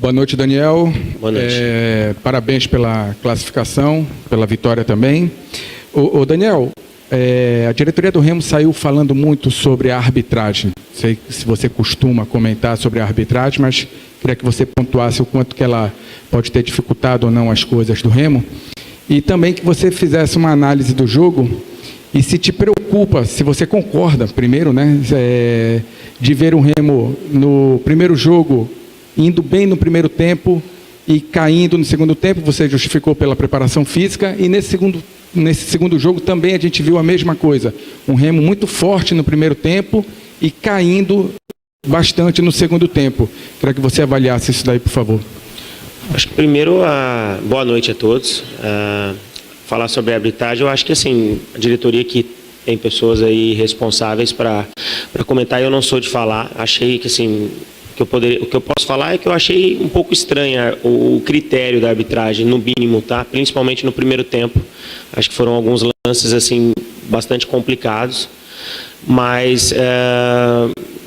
Boa noite, Daniel. Boa noite. Parabéns pela classificação, pela vitória também. Daniel, a diretoria do Remo saiu falando muito sobre a arbitragem. Sei se você costuma comentar sobre a arbitragem, mas queria que você pontuasse o quanto que ela pode ter dificultado ou não as coisas do Remo. E também que você fizesse uma análise do jogo e se te preocupa, se você concorda, primeiro, né, de ver o Remo no primeiro jogo indo bem no primeiro tempo e caindo no segundo tempo. Você justificou pela preparação física, e nesse segundo jogo também a gente viu a mesma coisa. Um Remo muito forte no primeiro tempo e caindo bastante no segundo tempo. Queria que você avaliasse isso daí, por favor. Acho que primeiro, boa noite a todos. Falar sobre a arbitragem, eu acho que assim, a diretoria que tem pessoas aí responsáveis para comentar, eu não sou de falar. Achei que assim, o que eu posso falar é que eu achei um pouco estranha o critério da arbitragem, no mínimo, tá? Principalmente no primeiro tempo. Acho que foram alguns lances assim bastante complicados, mas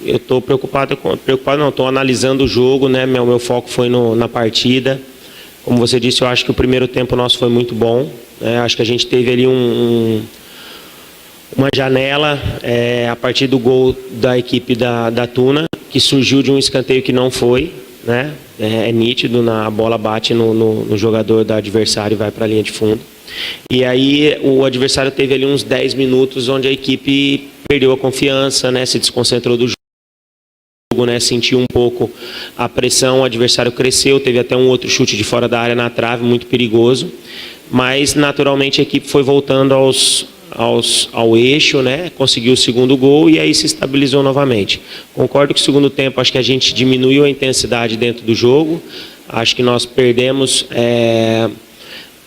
eu estou preocupado não, estou analisando o jogo, né? Meu foco foi na partida. Como você disse, eu acho que o primeiro tempo nosso foi muito bom, né? Acho que a gente teve ali uma janela a partir do gol da equipe da Tuna, que surgiu de um escanteio que não foi, né? É nítido, a bola bate no jogador do adversário e vai para a linha de fundo. E aí o adversário teve ali uns 10 minutos onde a equipe perdeu a confiança, né? Se desconcentrou do jogo, né? Sentiu um pouco a pressão, o adversário cresceu, teve até um outro chute de fora da área na trave, muito perigoso. Mas naturalmente a equipe foi voltando ao eixo, né? Conseguiu o segundo gol e aí se estabilizou novamente. Concordo que o segundo tempo, acho que a gente diminuiu a intensidade dentro do jogo. Acho que nós perdemos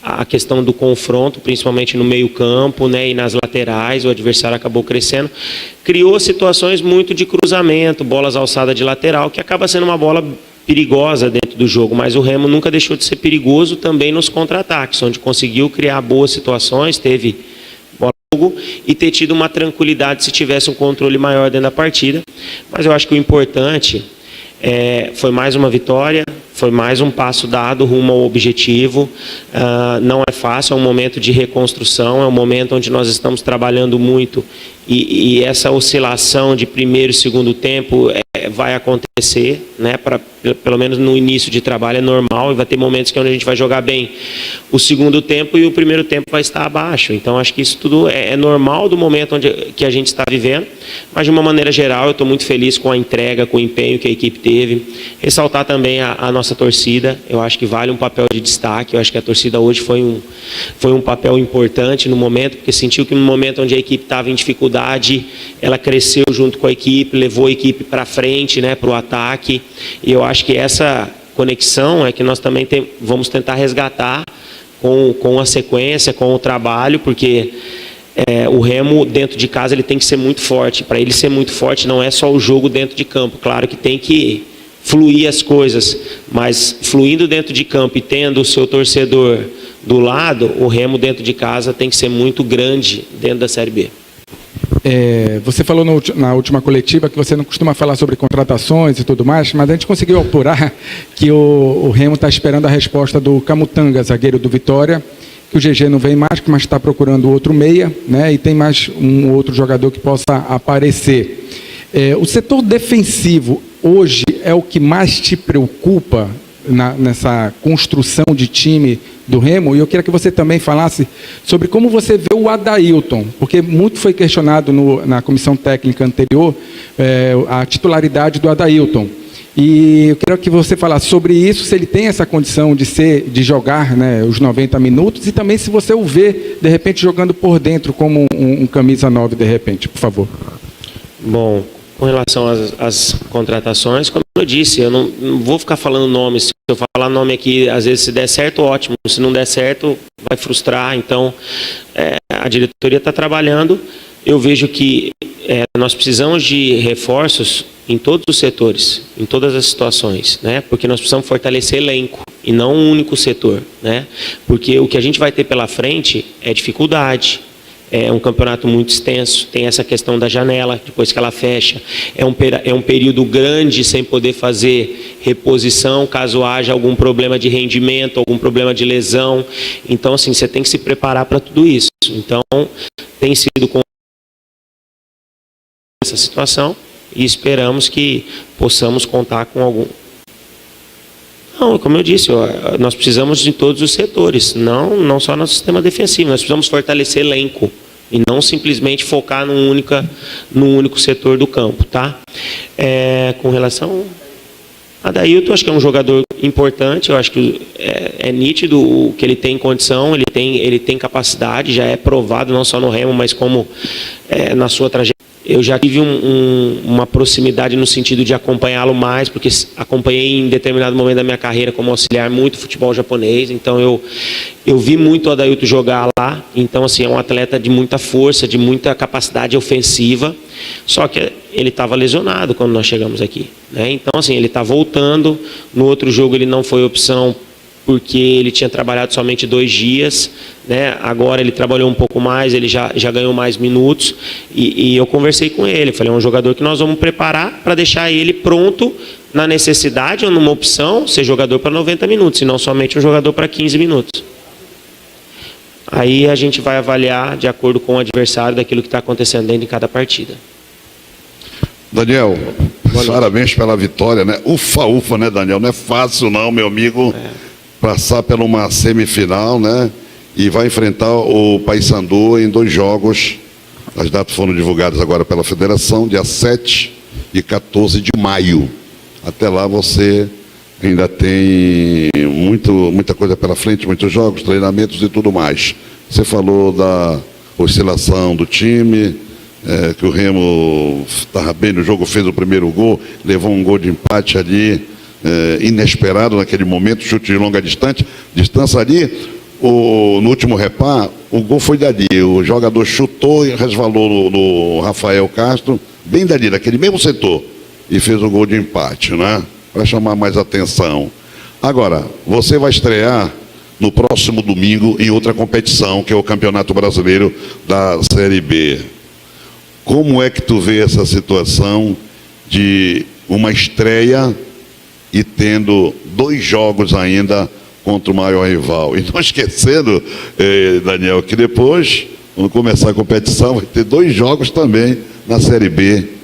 a questão do confronto, principalmente no meio campo, né? E nas laterais, o adversário acabou crescendo. Criou situações muito de cruzamento, bolas alçadas de lateral, que acaba sendo uma bola perigosa dentro do jogo, mas o Remo nunca deixou de ser perigoso também nos contra-ataques, onde conseguiu criar boas situações, teve e ter tido uma tranquilidade se tivesse um controle maior dentro da partida. Mas eu acho que o importante foi mais uma vitória, foi mais um passo dado rumo ao objetivo. Não é fácil, é um momento de reconstrução, é um momento onde nós estamos trabalhando muito e essa oscilação de primeiro e segundo tempo vai acontecer, né? Pelo menos no início de trabalho é normal, e vai ter momentos que onde a gente vai jogar bem o segundo tempo e o primeiro tempo vai estar abaixo. Então acho que isso tudo é normal do momento que a gente está vivendo, mas de uma maneira geral eu estou muito feliz com a entrega, com o empenho que a equipe teve. Ressaltar também a nossa torcida, eu acho que vale um papel de destaque. Eu acho que a torcida hoje foi um papel importante no momento, porque sentiu que no momento onde a equipe estava em dificuldade, ela cresceu junto com a equipe, levou a equipe para frente, né, para o ataque. E eu acho que essa conexão é que nós também vamos tentar resgatar com a sequência, com o trabalho, porque o Remo dentro de casa ele tem que ser muito forte. Para ele ser muito forte não é só o jogo dentro de campo, claro que tem que fluir as coisas, mas fluindo dentro de campo e tendo o seu torcedor do lado, o Remo dentro de casa tem que ser muito grande dentro da Série B. Você falou na última coletiva que você não costuma falar sobre contratações e tudo mais, mas a gente conseguiu apurar que o Remo está esperando a resposta do Camutanga, zagueiro do Vitória, que o GG não vem mais, mas está procurando outro meia, né? E tem mais um outro jogador que possa aparecer. O setor defensivo hoje é o que mais te preocupa nessa construção de time do Remo? E eu queria que você também falasse sobre como você vê o Adailton, porque muito foi questionado na comissão técnica anterior a titularidade do Adailton. E eu queria que você falasse sobre isso, se ele tem essa condição de jogar, né, os 90 minutos, e também se você o vê, de repente, jogando por dentro como um camisa 9, de repente, por favor. Bom, com relação às contratações, como eu disse, eu não vou ficar falando nomes. Se eu falar nome aqui, às vezes se der certo, ótimo. Se não der certo, vai frustrar. Então, a diretoria está trabalhando. Eu vejo que nós precisamos de reforços em todos os setores, em todas as situações, né? Porque nós precisamos fortalecer elenco e não um único setor, né? Porque o que a gente vai ter pela frente é dificuldade, É um campeonato muito extenso, tem essa questão da janela, depois que ela fecha. É um período grande sem poder fazer reposição, caso haja algum problema de rendimento, algum problema de lesão. Então, assim, você tem que se preparar para tudo isso. Então, tem sido com essa situação e esperamos que possamos contar com algum... Não, como eu disse, nós precisamos de todos os setores, não só no sistema defensivo, nós precisamos fortalecer elenco e não simplesmente focar num único setor do campo, tá? Com relação a Dailton, acho que é um jogador importante, eu acho que é nítido o que ele tem condição, ele tem capacidade, já é provado não só no Remo, mas como na sua trajetória. Eu já tive uma proximidade no sentido de acompanhá-lo mais, porque acompanhei em determinado momento da minha carreira como auxiliar muito futebol japonês, então eu vi muito o Adailton jogar lá, então assim, é um atleta de muita força, de muita capacidade ofensiva, só que ele estava lesionado quando nós chegamos aqui, né? Então assim, ele está voltando, no outro jogo ele não foi opção, porque ele tinha trabalhado somente 2 dias, né? Agora ele trabalhou um pouco mais, ele já ganhou mais minutos, e eu conversei com ele, falei, é um jogador que nós vamos preparar para deixar ele pronto na necessidade ou numa opção, ser jogador para 90 minutos, e não somente um jogador para 15 minutos. Aí a gente vai avaliar de acordo com o adversário daquilo que está acontecendo dentro de cada partida. Daniel, parabéns pela vitória, né? Ufa, né, Daniel? Não é fácil não, meu amigo, passar por uma semifinal, né? E vai enfrentar o Paysandu em 2 jogos. As datas foram divulgadas agora pela Federação, dia 7 e 14 de maio. Até lá você ainda tem muita coisa pela frente, muitos jogos, treinamentos e tudo mais. Você falou da oscilação do time, que o Remo estava bem no jogo, fez o primeiro gol, levou um gol de empate ali, inesperado naquele momento, chute de longa distância ali. No último repar, o gol foi dali, o jogador chutou e resvalou no Rafael Castro, bem dali, naquele mesmo setor, e fez o gol de empate, né? Para chamar mais atenção. Agora, você vai estrear no próximo domingo em outra competição, que é o Campeonato Brasileiro da Série B. Como é que tu vê essa situação de uma estreia e tendo 2 jogos ainda contra o maior rival? E não esquecendo, Daniel, que depois, quando começar a competição, vai ter 2 jogos também na Série B.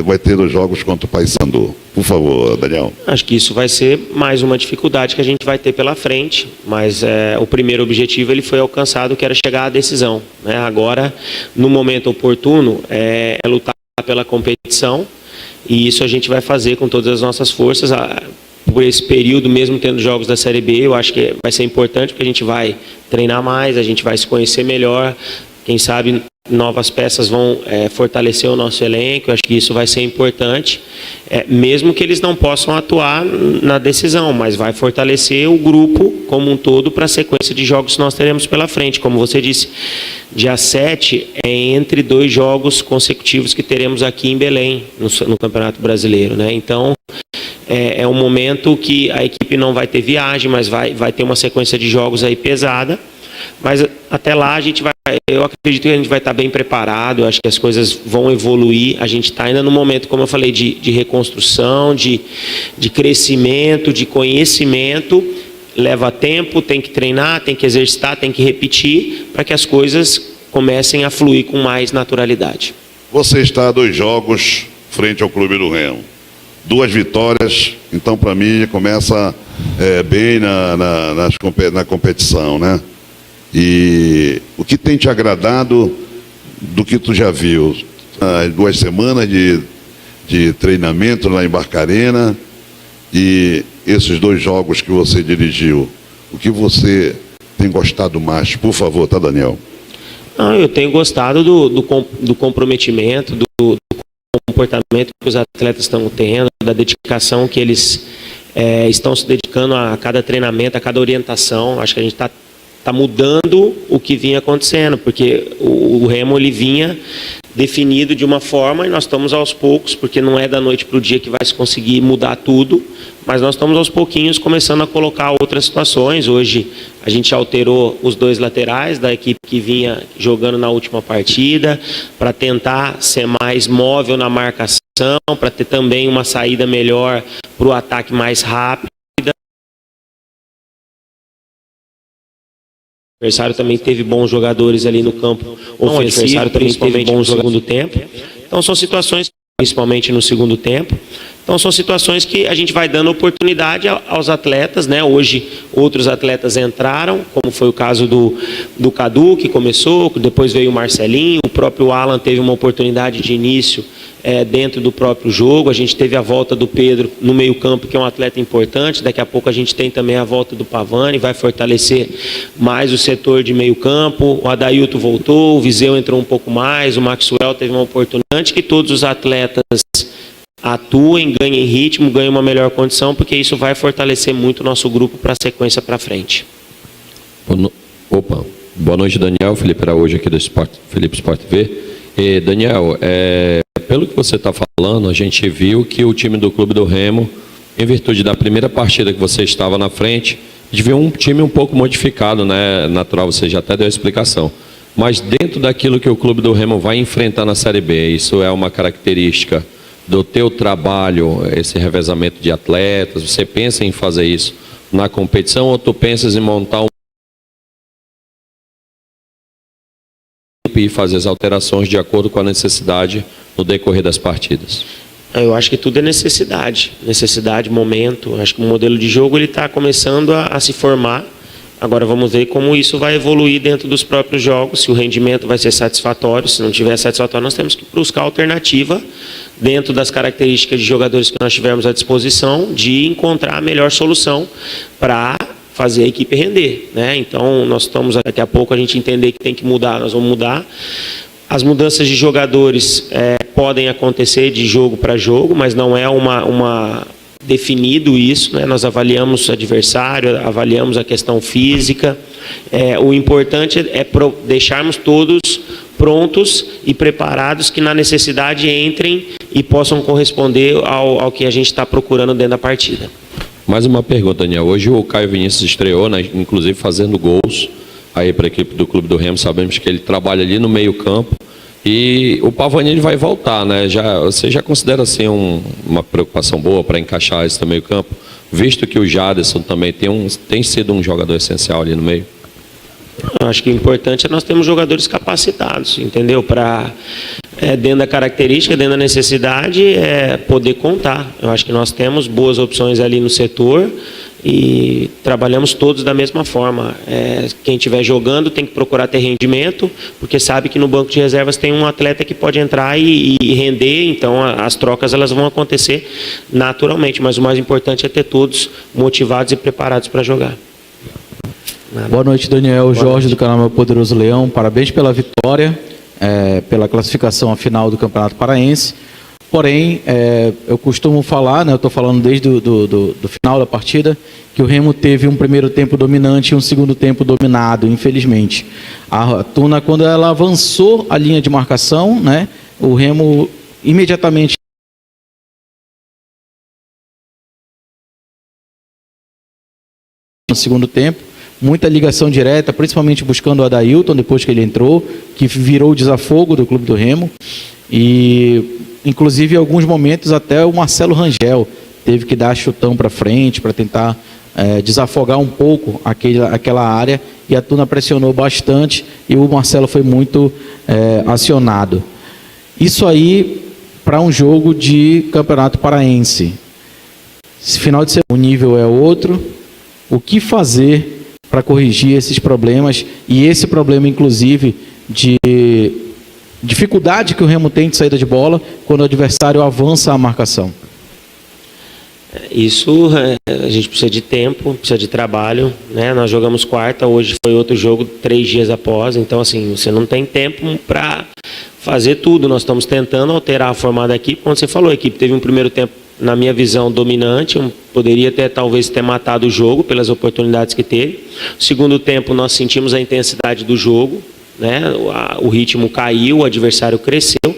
Vai ter 2 jogos contra o Paysandu. Por favor, Daniel. Acho que isso vai ser mais uma dificuldade que a gente vai ter pela frente, mas o primeiro objetivo ele foi alcançado, que era chegar à decisão, né? Agora, no momento oportuno, é lutar pela competição, e isso a gente vai fazer com todas as nossas forças. Por esse período, mesmo tendo jogos da Série B, eu acho que vai ser importante, porque a gente vai treinar mais, a gente vai se conhecer melhor, quem sabe novas peças vão fortalecer o nosso elenco. Eu acho que isso vai ser importante, mesmo que eles não possam atuar na decisão, mas vai fortalecer o grupo como um todo para a sequência de jogos que nós teremos pela frente. Como você disse, dia 7 é entre 2 jogos consecutivos que teremos aqui em Belém, no Campeonato Brasileiro, né? Então, é um momento que a equipe não vai ter viagem, mas vai ter uma sequência de jogos aí pesada. Mas até lá eu acredito que a gente vai estar bem preparado. Eu acho que as coisas vão evoluir. A gente está ainda no momento, como eu falei, de reconstrução, de crescimento, de conhecimento. Leva tempo, tem que treinar, tem que exercitar, tem que repetir, para que as coisas comecem a fluir com mais naturalidade. Você está a 2 jogos frente ao Clube do Remo. 2 vitórias, então para mim começa bem na competição, né? E o que tem te agradado do que tu já viu? 2 semanas de treinamento lá em Barcarena e esses 2 jogos que você dirigiu. O que você tem gostado mais? Por favor, tá, Daniel? Eu tenho gostado do comprometimento, do comportamento que os atletas estão tendo, da dedicação que eles estão se dedicando a cada treinamento, a cada orientação. Acho que a gente está mudando o que vinha acontecendo, porque o Remo ele vinha definido de uma forma e nós estamos aos poucos, porque não é da noite para o dia que vai se conseguir mudar tudo, mas nós estamos aos pouquinhos começando a colocar outras situações. Hoje a gente alterou os 2 laterais da equipe que vinha jogando na última partida, para tentar ser mais móvel na marcação, para ter também uma saída melhor para o ataque mais rápido. O adversário também teve bons jogadores ali no campo ofensivo, principalmente no segundo tempo. Então são situações, principalmente no segundo tempo. Então são situações que a gente vai dando oportunidade aos atletas, né? Hoje outros atletas entraram, como foi o caso do Cadu, que começou, depois veio o Marcelinho, o próprio Alan teve uma oportunidade de início dentro do próprio jogo. A gente teve a volta do Pedro no meio campo, que é um atleta importante. Daqui a pouco a gente tem também a volta do Pavani, vai fortalecer mais o setor de meio campo. O Adailton voltou, o Viseu entrou um pouco mais, o Maxwell teve uma oportunidade. Que todos os atletas atuem, ganhem ritmo, ganhem uma melhor condição, porque isso vai fortalecer muito o nosso grupo para a sequência para frente. Opa, boa noite, Daniel. Felipe Araújo aqui do Felipe Sport TV. Daniel, pelo que você está falando, a gente viu que o time do Clube do Remo, em virtude da primeira partida que você estava na frente, a gente viu um time um pouco modificado, né? Natural, você já até deu a explicação. Mas dentro daquilo que o Clube do Remo vai enfrentar na Série B, isso é uma característica do teu trabalho, esse revezamento de atletas? Você pensa em fazer isso na competição ou tu pensas em montar um e fazer as alterações de acordo com a necessidade no decorrer das partidas? Eu acho que tudo é necessidade, momento. Acho que o modelo de jogo ele está começando a se formar. Agora vamos ver como isso vai evoluir dentro dos próprios jogos, se o rendimento vai ser satisfatório. Se não tiver satisfatório, nós temos que buscar alternativa dentro das características de jogadores que nós tivermos à disposição, de encontrar a melhor solução para fazer a equipe render, né? Então nós estamos, daqui a pouco a gente entender que tem que mudar, nós vamos mudar. As mudanças de jogadores podem acontecer de jogo para jogo, mas não é uma definido isso, né? Nós avaliamos o adversário, avaliamos a questão física. O importante é deixarmos todos prontos e preparados, que na necessidade entrem e possam corresponder ao que a gente está procurando dentro da partida. Mais uma pergunta, Daniel. Hoje o Caio Vinícius estreou, né, inclusive fazendo gols aí para a equipe do Clube do Remo. Sabemos que ele trabalha ali no meio campo. E o Pavani ele vai voltar, né? Você já considera assim uma preocupação boa para encaixar esse meio campo, visto que o Jaderson também tem sido um jogador essencial ali no meio? Eu acho que o importante é nós termos jogadores capacitados, entendeu? Para dentro da característica, dentro da necessidade, poder contar. Eu acho que nós temos boas opções ali no setor e trabalhamos todos da mesma forma. Quem estiver jogando tem que procurar ter rendimento, porque sabe que no banco de reservas tem um atleta que pode entrar e render. Então as trocas elas vão acontecer naturalmente, mas o mais importante é ter todos motivados e preparados para jogar. Boa noite, Daniel. Jorge do canal Meu Poderoso Leão. Parabéns pela vitória, pela classificação à final do Campeonato Paraense. Porém, eu costumo falar, né, eu estou falando desde do final da partida, que o Remo teve um primeiro tempo dominante e um segundo tempo dominado, infelizmente. A Tuna, quando ela avançou a linha de marcação, né, o Remo imediatamente no segundo tempo, muita ligação direta, principalmente buscando o Adailton depois que ele entrou, que virou o desafogo do Clube do Remo. E inclusive em alguns momentos até o Marcelo Rangel teve que dar chutão para frente para tentar desafogar um pouco aquela área, e a Tuna pressionou bastante e o Marcelo foi muito acionado. Isso aí para um jogo de Campeonato Paraense. Esse final de semana o nível é outro. O que fazer para corrigir esses problemas, e esse problema inclusive de dificuldade que o Remo tem de saída de bola quando o adversário avança a marcação? Isso a gente precisa de tempo, precisa de trabalho, né? Nós jogamos quarta, hoje foi outro jogo 3 dias após, então assim, você não tem tempo para fazer tudo. Nós estamos tentando alterar a forma da equipe. Como você falou, a equipe teve um primeiro tempo, na minha visão, dominante, poderia talvez ter matado o jogo pelas oportunidades que teve. No segundo tempo nós sentimos a intensidade do jogo, né? O ritmo caiu, o adversário cresceu,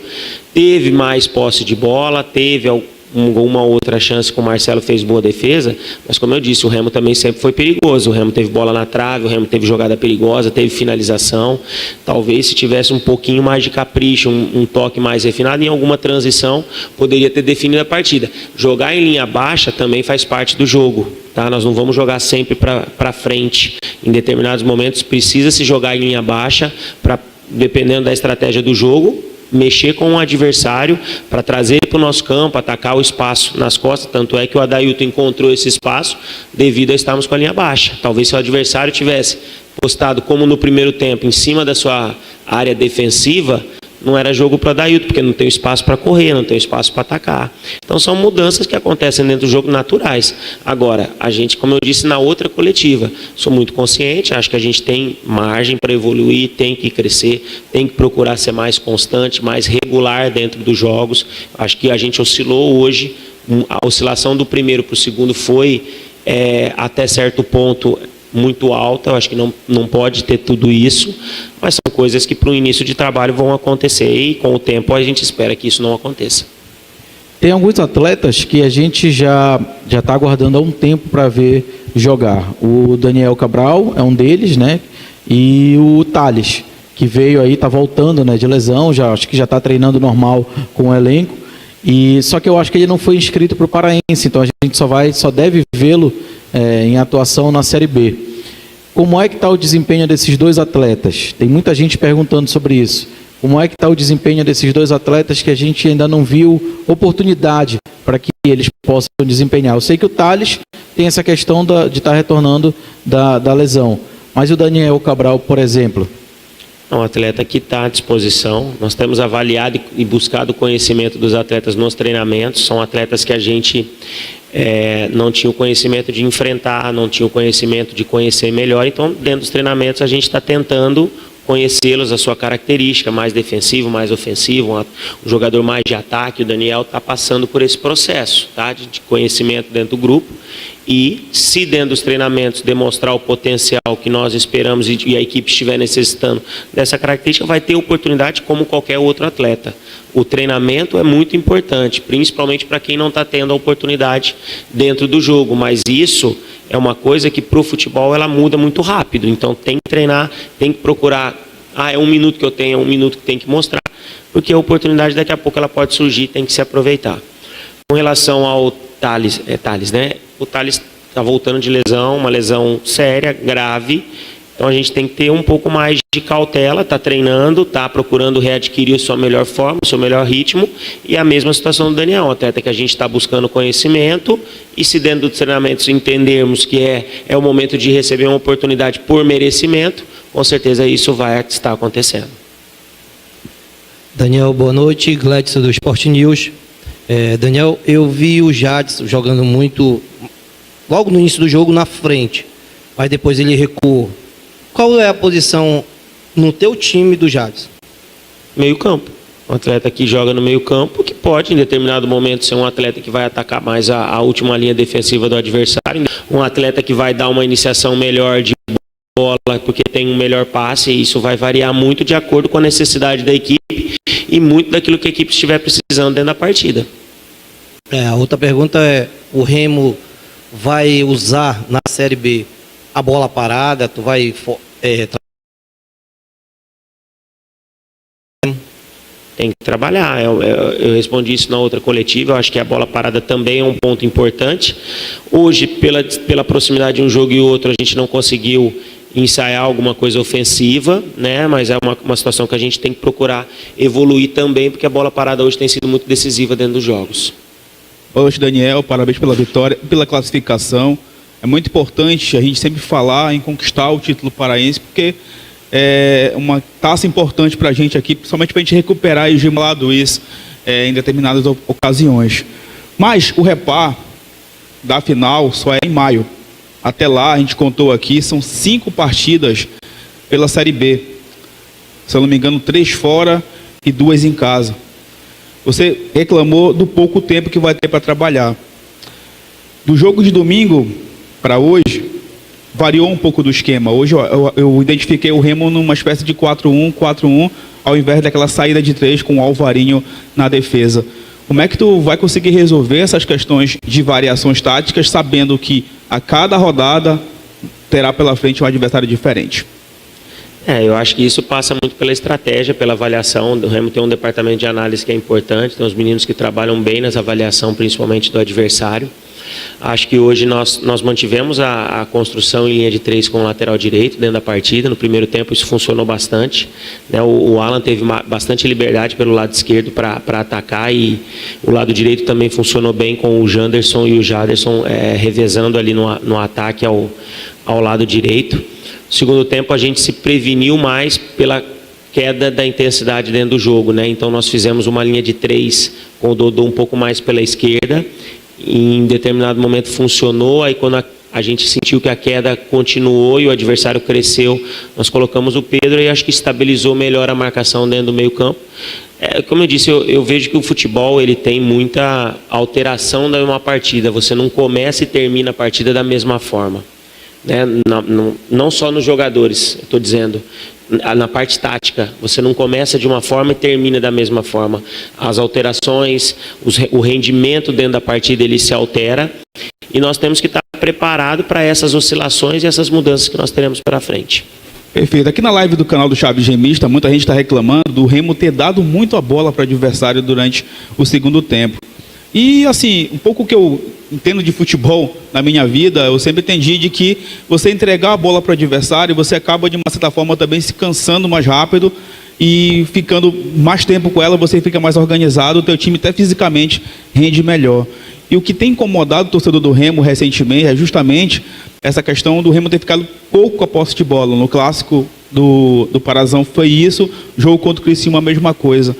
teve mais posse de bola, teve uma outra chance que o Marcelo fez boa defesa, mas como eu disse, o Remo também sempre foi perigoso. O Remo teve bola na trave, o Remo teve jogada perigosa, teve finalização. Talvez se tivesse um pouquinho mais de capricho, um toque mais refinado, em alguma transição, poderia ter definido a partida. Jogar em linha baixa também faz parte do jogo, tá? Nós não vamos jogar sempre para frente. Em determinados momentos precisa se jogar em linha baixa, para, dependendo da estratégia do jogo, mexer com o adversário para trazer para o nosso campo, atacar o espaço nas costas. Tanto é que o Adailton encontrou esse espaço devido a estarmos com a linha baixa. Talvez se o adversário tivesse postado, como no primeiro tempo, em cima da sua área defensiva, não era jogo para o Adailton, porque não tem espaço para correr, não tem espaço para atacar. Então são mudanças que acontecem dentro do jogo naturais. Agora, a gente, como eu disse na outra coletiva, sou muito consciente, acho que a gente tem margem para evoluir, tem que crescer, tem que procurar ser mais constante, mais regular dentro dos jogos. Acho que a gente oscilou hoje, a oscilação do primeiro para o segundo foi até certo ponto muito alta. Eu acho que não pode ter tudo isso, mas são coisas que para o início de trabalho vão acontecer e com o tempo a gente espera que isso não aconteça. Tem alguns atletas que a gente já está aguardando há um tempo para ver jogar. O Daniel Cabral é um deles, né? E o Thales, que veio aí, está voltando, né, de lesão, acho que já está treinando normal com o elenco. Só que eu acho que ele não foi inscrito para o Paraense, então a gente só deve vê-lo em atuação na Série B. Como é que está o desempenho desses dois atletas? Tem muita gente perguntando sobre isso. Como é que está o desempenho desses dois atletas que a gente ainda não viu oportunidade para que eles possam desempenhar? Eu sei que o Thales tem essa questão de estar retornando da lesão, mas o Daniel Cabral, por exemplo? É um atleta que está à disposição. Nós temos avaliado e buscado o conhecimento dos atletas nos treinamentos. São atletas que a gente não tinha o conhecimento de enfrentar, não tinha o conhecimento de conhecer melhor. Então, dentro dos treinamentos, a gente está tentando conhecê-los, a sua característica, mais defensivo, mais ofensivo, um jogador mais de ataque. O Daniel está passando por esse processo, tá, de conhecimento dentro do grupo. E se dentro dos treinamentos demonstrar o potencial que nós esperamos e a equipe estiver necessitando dessa característica, vai ter oportunidade como qualquer outro atleta. O treinamento é muito importante, principalmente para quem não está tendo a oportunidade dentro do jogo, mas isso é uma coisa que para o futebol ela muda muito rápido. Então tem que treinar, tem que procurar, é 1 minuto que eu tenho, é 1 minuto que tem que mostrar, porque a oportunidade daqui a pouco ela pode surgir, tem que se aproveitar. Com relação ao Thales, né? O Thales está voltando de lesão, uma lesão séria, grave. Então a gente tem que ter um pouco mais de cautela, está treinando, está procurando readquirir a sua melhor forma, o seu melhor ritmo. E a mesma situação do Daniel, um atleta que a gente está buscando conhecimento, e se dentro dos treinamentos entendermos que é o momento de receber uma oportunidade por merecimento, com certeza isso vai estar acontecendo. Daniel, boa noite. Gladson do Sport News. Daniel, eu vi o Jadson jogando muito, logo no início do jogo, na frente, mas depois ele recuou. Qual é a posição no teu time do Jadson? Meio campo. Um atleta que joga no meio campo, que pode em determinado momento ser um atleta que vai atacar mais a última linha defensiva do adversário. Um atleta que vai dar uma iniciação melhor de bola, porque tem um melhor passe, e isso vai variar muito de acordo com a necessidade da equipe e muito daquilo que a equipe estiver precisando dentro da partida. A outra pergunta é, o Remo vai usar na Série B a bola parada? Tu vai tem que trabalhar. Eu respondi isso na outra coletiva. Eu acho que a bola parada também é um ponto importante. Hoje, pela proximidade de um jogo e outro, a gente não conseguiu ensaiar alguma coisa ofensiva, né? Mas é uma situação que a gente tem que procurar evoluir também, porque a bola parada hoje tem sido muito decisiva dentro dos jogos. Boa noite, Daniel. Parabéns pela vitória, pela classificação. É muito importante a gente sempre falar em conquistar o título paraense, porque é uma taça importante para a gente aqui, principalmente para a gente recuperar e estimulado isso em determinadas ocasiões. Mas o repar da final só é em maio. Até lá, a gente contou aqui, são 5 partidas pela Série B. Se eu não me engano, 3 fora e 2 em casa. Você reclamou do pouco tempo que vai ter para trabalhar. Do jogo de domingo para hoje, variou um pouco do esquema. Hoje eu identifiquei o Remo numa espécie de 4-1, 4-1, ao invés daquela saída de 3 com o Alvarinho na defesa. Como é que tu vai conseguir resolver essas questões de variações táticas, sabendo que a cada rodada terá pela frente um adversário diferente? Eu acho que isso passa muito pela estratégia, pela avaliação. O Remo tem um departamento de análise que é importante, tem os meninos que trabalham bem nessa avaliação, principalmente do adversário. Acho que hoje nós mantivemos a construção em linha de 3 com o lateral direito dentro da partida. No primeiro tempo isso funcionou bastante, né? O Alan teve bastante liberdade pelo lado esquerdo para atacar, e o lado direito também funcionou bem com o Janderson e o Jaderson revezando ali no ataque ao lado direito. No segundo tempo a gente se preveniu mais pela queda da intensidade dentro do jogo, né? Então nós fizemos uma linha de 3 com o Dodô um pouco mais pela esquerda. Em determinado momento funcionou, aí quando a gente sentiu que a queda continuou e o adversário cresceu, nós colocamos o Pedro e acho que estabilizou melhor a marcação dentro do meio campo. Como eu disse, eu vejo que o futebol ele tem muita alteração de uma partida, você não começa e termina a partida da mesma forma, né? Não só nos jogadores, estou dizendo, na parte tática, você não começa de uma forma e termina da mesma forma. As alterações, o rendimento dentro da partida ele se altera, e nós temos que estar preparados para essas oscilações e essas mudanças que nós teremos pela frente. Perfeito. Aqui na live do canal do Chaves Remista, muita gente está reclamando do Remo ter dado muito a bola para o adversário durante o segundo tempo. E assim, um pouco que eu entendo de futebol na minha vida, eu sempre entendi de que você entregar a bola para o adversário, você acaba de uma certa forma também se cansando mais rápido e ficando mais tempo com ela, você fica mais organizado, o teu time até fisicamente rende melhor. E o que tem incomodado o torcedor do Remo recentemente é justamente essa questão do Remo ter ficado pouco com a posse de bola. No clássico do Parazão foi isso, jogo contra o Criciúma a mesma coisa.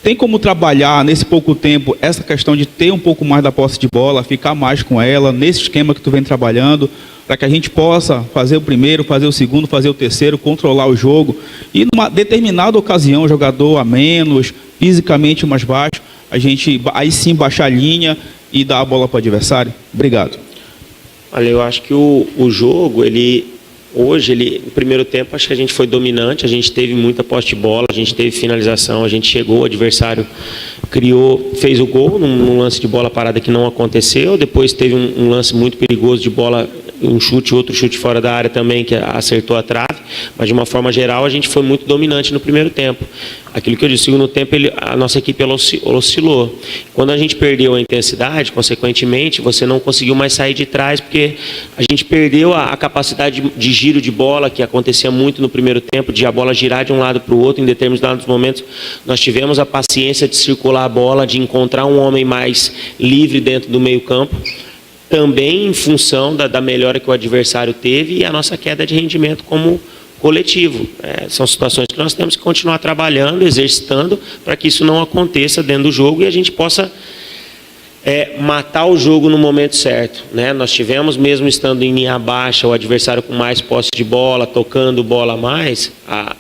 Tem como trabalhar nesse pouco tempo essa questão de ter um pouco mais da posse de bola, ficar mais com ela, nesse esquema que tu vem trabalhando, para que a gente possa fazer o primeiro, fazer o segundo, fazer o terceiro, controlar o jogo, e numa determinada ocasião, jogador a menos, fisicamente mais baixo, a gente aí sim baixar a linha e dar a bola para o adversário? Obrigado. Olha, eu acho que o jogo, hoje, no primeiro tempo, acho que a gente foi dominante, a gente teve muita posse de bola, a gente teve finalização, a gente chegou, o adversário criou, fez o gol num lance de bola parada que não aconteceu, depois teve um lance muito perigoso de bola, um chute, outro chute fora da área também, que acertou a trave, mas de uma forma geral a gente foi muito dominante no primeiro tempo. Aquilo que eu disse, no segundo tempo a nossa equipe oscilou. Quando a gente perdeu a intensidade, consequentemente, você não conseguiu mais sair de trás, porque a gente perdeu a capacidade de giro de bola, que acontecia muito no primeiro tempo, de a bola girar de um lado para o outro. Em determinados momentos, nós tivemos a paciência de circular a bola, de encontrar um homem mais livre dentro do meio campo, também em função da melhora que o adversário teve e a nossa queda de rendimento como coletivo. São situações que nós temos que continuar trabalhando, exercitando, para que isso não aconteça dentro do jogo e a gente possa matar o jogo no momento certo, né? Nós tivemos, mesmo estando em linha baixa, o adversário com mais posse de bola, tocando bola a mais,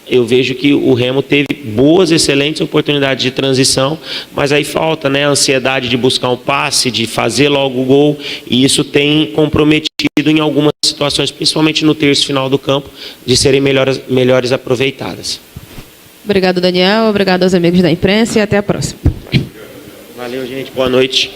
eu vejo que o Remo teve boas, excelentes oportunidades de transição, mas aí falta, né, a ansiedade de buscar um passe, de fazer logo o gol, e isso tem comprometido em algumas situações, principalmente no terço final do campo, de serem melhores aproveitadas. Obrigado, Daniel. Obrigado aos amigos da imprensa e até a próxima. Valeu, gente. Boa noite.